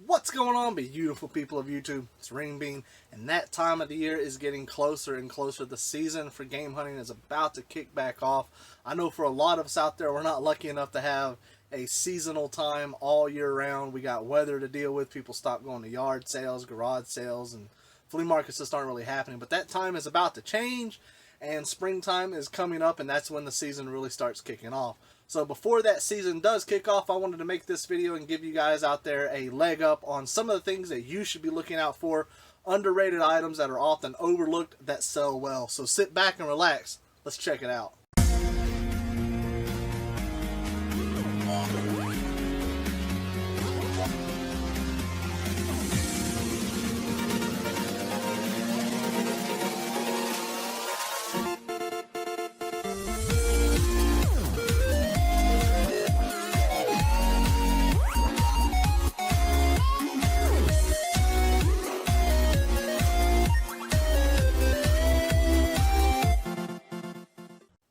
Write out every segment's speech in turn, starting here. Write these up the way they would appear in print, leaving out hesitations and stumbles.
What's going on, beautiful people of YouTube? It's Renebean, and that time of the year is getting closer and closer. The season for game hunting is about to kick back off. I know for a lot of us out there, we're not lucky enough to have a seasonal time all year round. We got weather to deal with. People stop going to yard sales, garage sales, and flea markets just aren't really happening. But that time is about to change, and springtime is coming up, and that's when the season really starts kicking off. So before that season does kick off, I wanted to make this video and give you guys out there a leg up on some of the things that you should be looking out for, underrated items that are often overlooked that sell well. So sit back and relax. Let's check it out.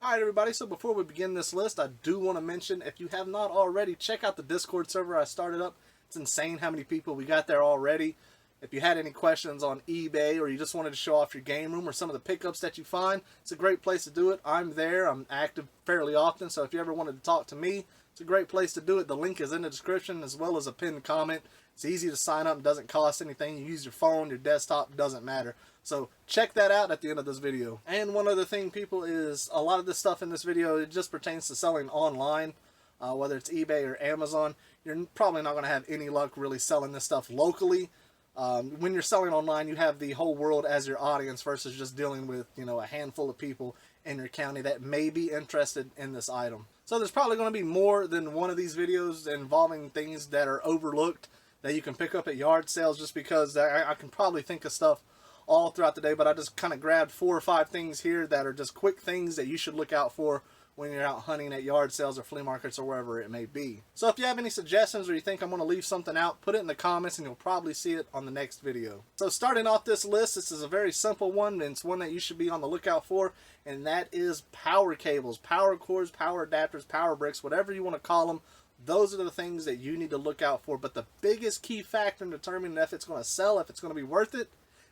Alright everybody, so before we begin this list, I do want to mention, if you have not already, check out the Discord server I started up. It's insane how many people we got there already. If you had any questions on eBay, or you just wanted to show off your game room or some of the pickups that you find, it's a great place to do it. I'm there, I'm active fairly often, so if you ever wanted to talk to me, it's a great place to do it. The link is in the description as well as a pinned comment. It's easy to sign up, doesn't cost anything. You use your phone, your desktop, doesn't matter. So check that out at the end of this video. And one other thing, people, is a lot of this stuff in this video, it just pertains to selling online, whether it's eBay or Amazon. You're probably not going to have any luck really selling this stuff locally. When you're selling online, you have the whole world as your audience versus just dealing with, a handful of people in your county that may be interested in this item. So there's probably going to be more than one of these videos involving things that are overlooked that you can pick up at yard sales, just because I can probably think of stuff all throughout the day, but I just kind of grabbed 4 or 5 things here that are just quick things that you should look out for when you're out hunting at yard sales or flea markets or wherever it may be. So if you have any suggestions or you think I'm going to leave something out, put it in the comments and you'll probably see it on the next video. So starting off this list, this is a very simple one, and it's one that you should be on the lookout for, and that is power cables, power cords, power adapters, power bricks, whatever you want to call them. Those are the things that you need to look out for. But the biggest key factor in determining if it's going to sell, if it's going to be worth it,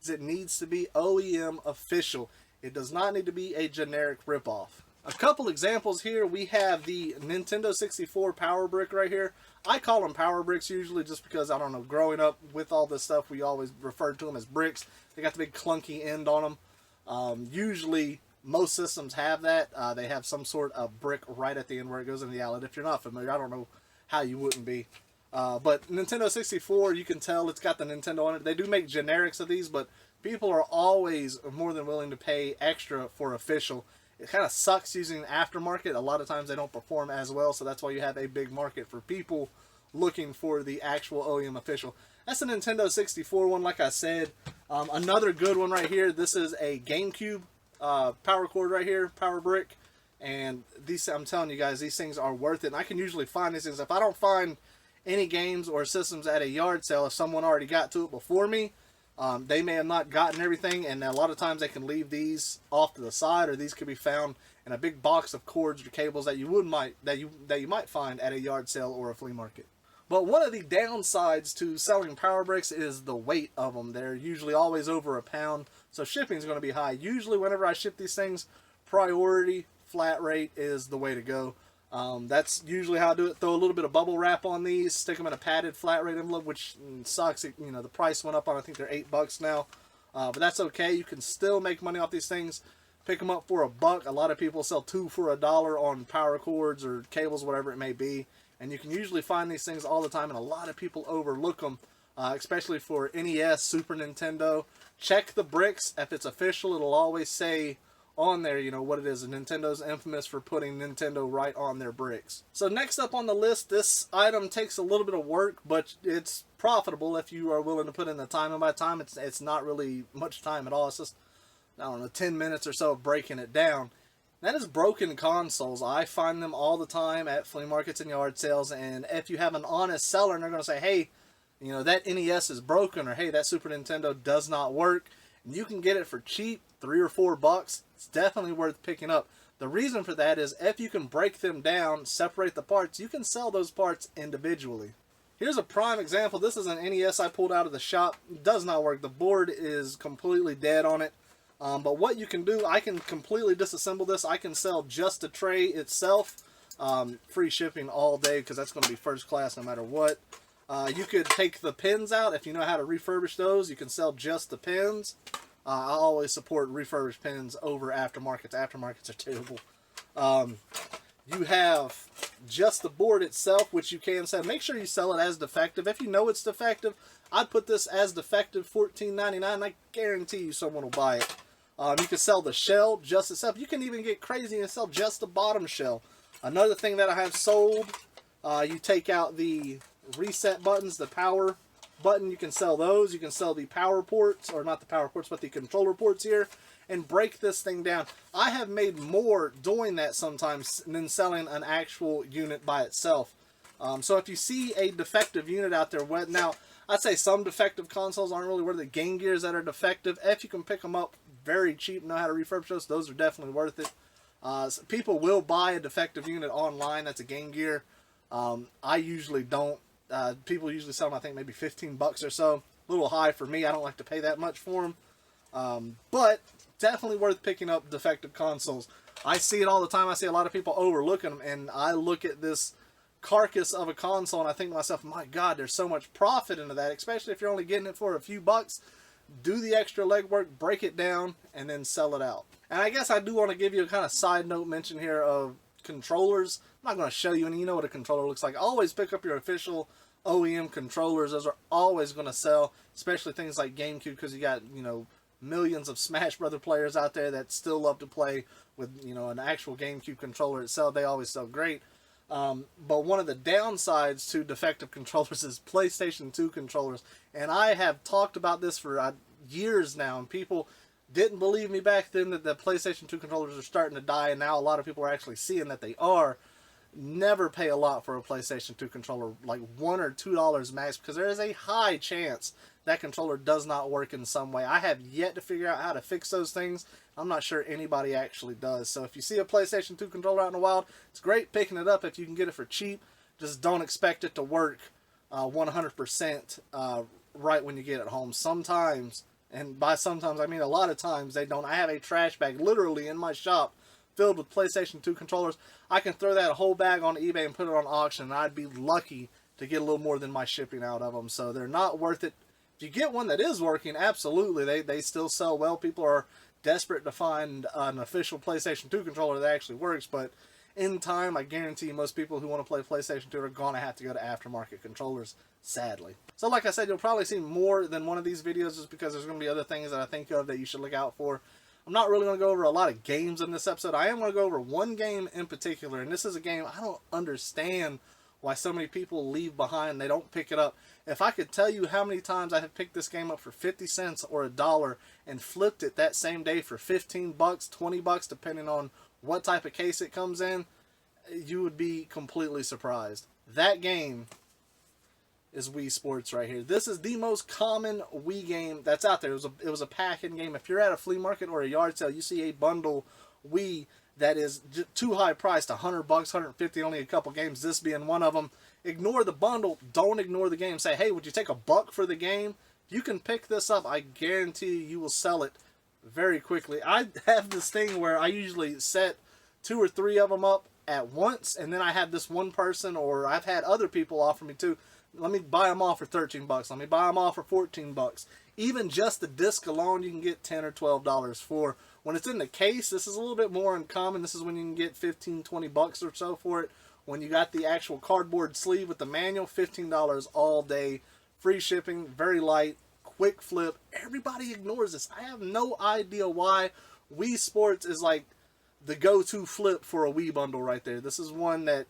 is it needs to be OEM official. It does not need to be a generic ripoff. A couple examples here. We have the Nintendo 64 power brick right here. I call them power bricks usually just because, I don't know, growing up with all this stuff, we always referred to them as bricks. They got the big clunky end on them. Usually most systems have that. They have some sort of brick right at the end where it goes into the outlet. If you're not familiar, I don't know how you wouldn't be. But Nintendo 64, you can tell it's got the Nintendo on it. They do make generics of these, but people are always more than willing to pay extra for official. It kind of sucks using aftermarket. A lot of times they don't perform as well, so that's why you have a big market for people looking for the actual OEM official. That's the Nintendo 64 one, like I said. Another good one right here. This is a GameCube power cord right here, power brick. And these, I'm telling you guys, these things are worth it. And I can usually find these things. If I don't find any games or systems at a yard sale, if someone already got to it before me, they may have not gotten everything, and a lot of times they can leave these off to the side, or these could be found in a big box of cords or cables that you might find at a yard sale or a flea market. But one of the downsides to selling power bricks is the weight of them. They're usually always over a pound, so shipping is going to be high. Usually whenever I ship these things, priority flat rate is the way to go. That's usually how I do it. Throw a little bit of bubble wrap on these, stick them in a padded flat rate envelope, which sucks. The price went up on, I think they're $8 now. But that's okay. You can still make money off these things. Pick them up for $1. A lot of people sell 2 for $1 on power cords or cables, whatever it may be. And you can usually find these things all the time, and a lot of people overlook them, especially for NES, Super Nintendo. Check the bricks. If it's official, it'll always say on there, what it is. And Nintendo's infamous for putting Nintendo right on their bricks. So next up on the list, this item takes a little bit of work, but it's profitable if you are willing to put in the time. And by time, it's not really much time at all. It's just, I don't know, 10 minutes or so of breaking it down. That is broken consoles. I find them all the time at flea markets and yard sales. And if you have an honest seller and they're going to say, hey, that NES is broken, or hey, that Super Nintendo does not work, and you can get it for cheap, $3 or $4, it's definitely worth picking up. The reason for that is if you can break them down, separate the parts, you can sell those parts individually. Here's a prime example. This is an NES I pulled out of the shop. It does not work. The board is completely dead on it. But what you can do, I can completely disassemble this. I can sell just the tray itself. Free shipping all day because that's going to be first class no matter what. You could take the pins out. If you know how to refurbish those, you can sell just the pins. I always support refurbished pins over aftermarkets. Aftermarkets are terrible. You have just the board itself, which you can sell. Make sure you sell it as defective. If you know it's defective, I'd put this as defective, $14.99, and I guarantee you someone will buy it. You can sell the shell just itself. You can even get crazy and sell just the bottom shell. Another thing that I have sold, you take out the reset buttons, the power button, you can sell those. You can sell the power ports, or not the power ports, but the controller ports here, and break this thing down. I have made more doing that sometimes than selling an actual unit by itself. So if you see a defective unit out there, now I'd say some defective consoles aren't really worth it. Game Gears that are defective, if you can pick them up very cheap, know how to refurbish those are definitely worth it. So people will buy a defective unit online that's a Game Gear. I usually don't. People usually sell them, I think, maybe 15 bucks or so. A little high for me. I don't like to pay that much for them. But definitely worth picking up defective consoles. I see it all the time. I see a lot of people overlooking them, and I look at this carcass of a console and I think to myself, my God, there's so much profit into that, especially if you're only getting it for a few bucks. Do the extra legwork, break it down, and then sell it out. And I guess I do want to give you a kind of side note mention here of controllers. I'm not going to show you any. You know what a controller looks like. Always pick up your official OEM controllers. Those are always going to sell, especially things like GameCube, because you got, you know, millions of Smash Brother players out there that still love to play with, you know, an actual GameCube controller itself. They always sell great. But one of the downsides to defective controllers is PlayStation 2 controllers. And I have talked about this for years now, and people didn't believe me back then that the PlayStation 2 controllers are starting to die, and now a lot of people are actually seeing that they are. Never pay a lot for a PlayStation 2 controller, like $1 or $2 max, because there is a high chance that controller does not work in some way. I have yet to figure out how to fix those things. I'm not sure anybody actually does. So if you see a PlayStation 2 controller out in the wild, it's great picking it up if you can get it for cheap. Just don't expect it to work 100% right when you get it home. Sometimes, and by sometimes I mean a lot of times, they don't. I have a trash bag literally in my shop filled with PlayStation 2 controllers. I can throw that whole bag on eBay and put it on auction, and I'd be lucky to get a little more than my shipping out of them. So they're not worth it. If you get one that is working, absolutely, they still sell well. People are desperate to find an official PlayStation 2 controller that actually works, but in time, I guarantee most people who want to play PlayStation 2 are going to have to go to aftermarket controllers, sadly. So like I said, you'll probably see more than one of these videos just because there's going to be other things that I think of that you should look out for. I'm not really going to go over a lot of games in this episode. I am going to go over one game in particular, and this is a game I don't understand why so many people leave behind. They don't pick it up. If I could tell you how many times I have picked this game up for 50 cents or $1 and flipped it that same day for 15 bucks, 20 bucks, depending on what type of case it comes in, you would be completely surprised. That game is Wii Sports right here. This is the most common Wii game that's out there. It was a pack-in game. If you're at a flea market or a yard sale, you see a bundle Wii that is too high priced, 100 bucks, 150, only a couple games, this being one of them. Ignore the bundle. Don't ignore the game. Say, hey, would you take $1 for the game? If you can pick this up, I guarantee you will sell it very quickly. I have this thing where I usually set 2 or 3 of them up at once, and then I have this one person, or I've had other people offer me too, let me buy them all for 13 bucks. Let me buy them all for 14 bucks. Even just the disc alone, you can get $10 or $12 for. When it's in the case, this is a little bit more uncommon. This is when you can get 15, 20 bucks or so for it. When you got the actual cardboard sleeve with the manual, $15 all day. Free shipping, very light, quick flip. Everybody ignores this. I have no idea why. Wii Sports is like the go-to flip for a Wii bundle right there. This is one that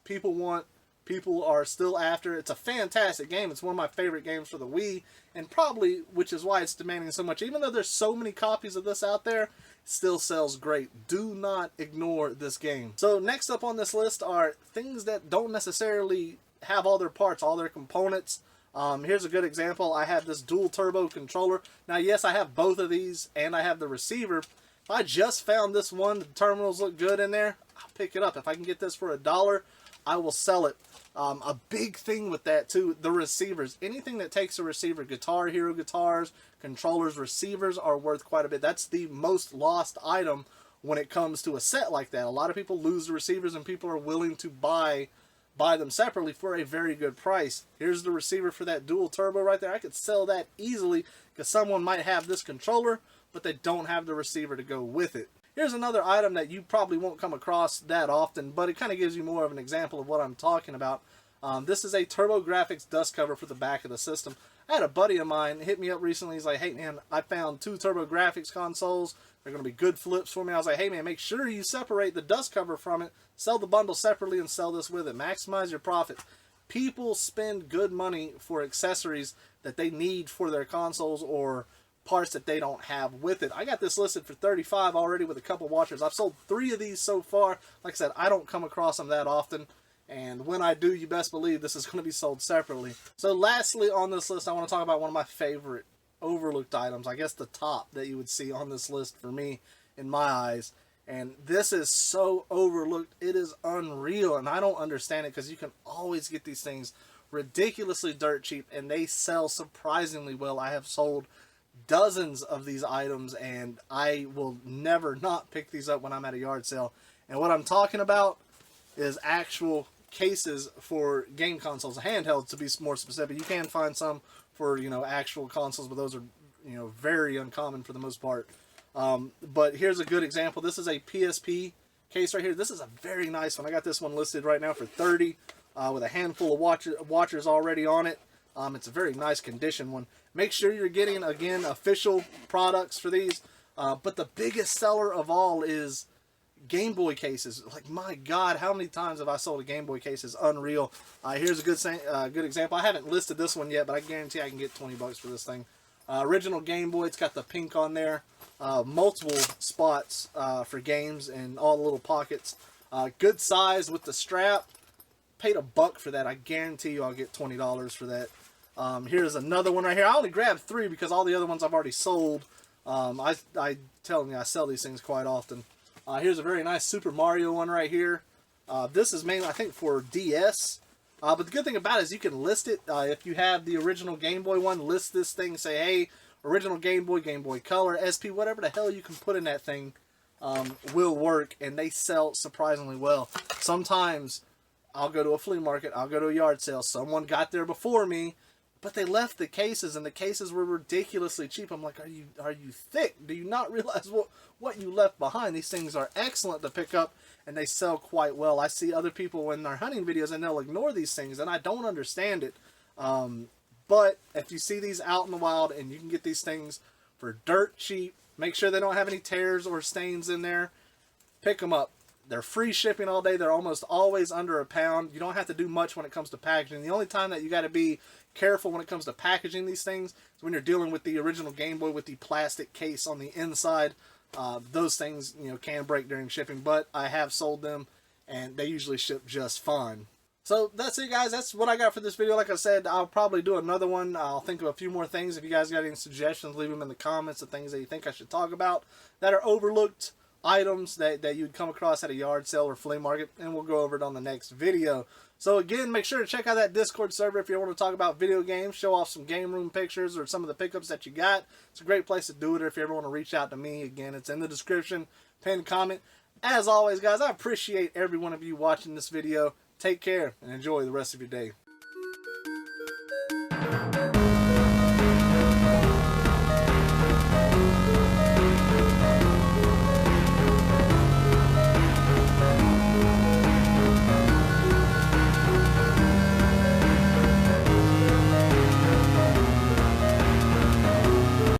people want. People are still after. It's a fantastic game. It's one of my favorite games for the Wii, and probably, which is why it's demanding so much. Even though there's so many copies of this out there, it still sells great. Do not ignore this game. So next up on this list are things that don't necessarily have all their parts, all their components. Here's a good example. I have this dual turbo controller. Now, yes, I have both of these, and I have the receiver. If I just found this one, the terminals look good in there, I'll pick it up. If I can get this for $1, I will sell it. A big thing with that too, the receivers. Anything that takes a receiver, Guitar Hero guitars, controllers, receivers are worth quite a bit. That's the most lost item when it comes to a set like that. A lot of people lose the receivers, and people are willing to buy them separately for a very good price. Here's the receiver for that dual turbo right there. I could sell that easily because someone might have this controller, but they don't have the receiver to go with it. Here's another item that you probably won't come across that often, but it kind of gives you more of an example of what I'm talking about. This is a TurboGrafx dust cover for the back of the system. I had a buddy of mine hit me up recently. He's like, hey man, I found 2 TurboGrafx consoles. They're going to be good flips for me. I was like, hey man, make sure you separate the dust cover from it. Sell the bundle separately and sell this with it. Maximize your profits. People spend good money for accessories that they need for their consoles or parts that they don't have with it. I got this listed for $35 already with a couple watchers. I've sold 3 of these so far. Like I said, I don't come across them that often. And when I do, you best believe this is going to be sold separately. So lastly on this list, I want to talk about one of my favorite overlooked items. I guess the top that you would see on this list for me, in my eyes. And this is so overlooked. It is unreal. And I don't understand it because you can always get these things ridiculously dirt cheap. And they sell surprisingly well. I have sold dozens of these items, and I will never not pick these up when I'm at a yard sale. And what I'm talking about is actual cases for game consoles, handhelds to be more specific. You can find some for, you know, actual consoles, but those are, you know, very uncommon for the most part. But here's a good example. This is a PSP case right here. This is a very nice one. I got this one listed right now for $30 with a handful of watchers already on it. It's a very nice condition one. Make sure you're getting, again, official products for these. But the biggest seller of all is Game Boy cases. Like, my God, how many times have I sold a Game Boy case? It's unreal. Here's a good example. I haven't listed this one yet, but I guarantee I can get 20 bucks for this thing. Original Game Boy. It's got the pink on there. Multiple spots for games and all the little pockets. Good size with the strap. Paid $1 for that. I guarantee you I'll get $20 for that. Here's another one right here. I only grabbed 3 because all the other ones I've already sold. I tell you, I sell these things quite often. Here's a very nice Super Mario one right here. This is mainly, I think, for DS. But the good thing about it is you can list it. If you have the original Game Boy one, list this thing. Say, hey, original Game Boy Color, SP, whatever the hell you can put in that thing will work. And they sell surprisingly well. Sometimes I'll go to a flea market. I'll go to a yard sale. Someone got there before me, but they left the cases, and the cases were ridiculously cheap. I'm like, are you thick? Do you not realize what you left behind? These things are excellent to pick up, and they sell quite well. I see other people in their hunting videos, and they'll ignore these things, and I don't understand it. But if you see these out in the wild, and you can get these things for dirt cheap, make sure they don't have any tears or stains in there, pick them up. They're free shipping all day. They're almost always under £1. You don't have to do much when it comes to packaging. The only time that you got to be careful when it comes to packaging these things is when you're dealing with the original Game Boy with the plastic case on the inside. Those things, you know, can break during shipping, but I have sold them, and they usually ship just fine. So that's it, guys. That's what I got for this video. Like I said, I'll probably do another one. I'll think of a few more things. If you guys got any suggestions, leave them in the comments of things that you think I should talk about that are overlooked items that you'd come across at a yard sale or flea market, and we'll go over it on the next video. So again, make sure to check out that Discord server if you want to talk about video games, show off some game room pictures or some of the pickups that you got. It's a great place to do it. Or if you ever want to reach out to me, again, it's in the description, pinned comment. As always, guys, I appreciate every one of you watching this video. Take care and enjoy the rest of your day.